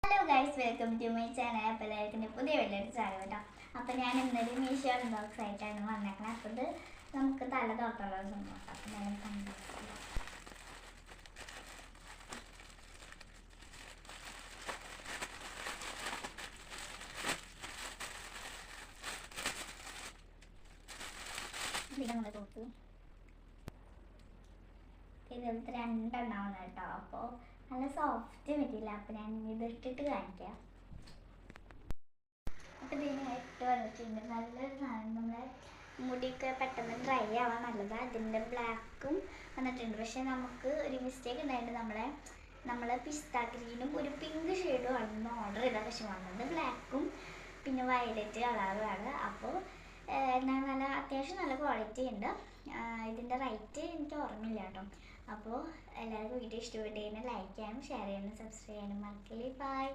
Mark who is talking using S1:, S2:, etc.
S1: Hello guys, welcome to my channel. അപ്പോൾ എല്ലാവർക്കും പുതിയ വലിയൊരു ചാനൽ കേട്ടോ. അപ്പോൾ ഞാൻ ഇന്നൊരു മീഷോ അൺബോക്സ് ആയിട്ടാണ് വന്നേക്കുന്നത്. അപ്പോൾ ഇത് നമുക്ക് തല തുറക്കാനുള്ള സംഭവം. അപ്പോൾ ഞാൻ കണ്ടിട്ടില്ല. ഇത് നമ്മൾ തോക്ക് ഇതിലത്തെ രണ്ടെണ്ണമാണ് കേട്ടോ. അപ്പോൾ നല്ല സോഫ്റ്റ് മെറ്റീരിയൽ. അപ്പോൾ ഞാൻ ഇത് ഇട്ടിട്ട് കാണിക്കാം. അപ്പോൾ ഇതിന് ഇട്ട് വന്നിട്ടുണ്ട് നല്ലൊരു സാധനം. നമ്മളെ മുടിയൊക്കെ പെട്ടെന്ന് ഡ്രൈ ആവാൻ നല്ലതാണ്. അതിൻ്റെ ബ്ലാക്കും വന്നിട്ടുണ്ട്. പക്ഷേ നമുക്ക് ഒരു മിസ്റ്റേക്ക് ഉണ്ടായിട്ട് നമ്മൾ പിസ്ത ഗ്രീനും ഒരു പിങ്ക് ഷെയ്ഡും ആണെന്ന് ഓർഡർ ചെയ്താൽ പക്ഷെ വന്നത് ബ്ലാക്കും പിന്നെ വയലറ്റ് കളറുമാണ്. അപ്പോൾ നല്ല അത്യാവശ്യം നല്ല ക്വാളിറ്റി ഉണ്ട്. ഇതിൻ്റെ റേറ്റ് എനിക്ക് ഓർമ്മയില്ല കേട്ടോ. അപ്പോൾ എല്ലാവർക്കും വീഡിയോ ഇഷ്ടപ്പെട്ട് കഴിഞ്ഞാൽ ലൈക്ക് ചെയ്യാനും ഷെയർ ചെയ്യാനും സബ്സ്ക്രൈബ് ചെയ്യാനും മറക്കല്ലേ. ബൈ.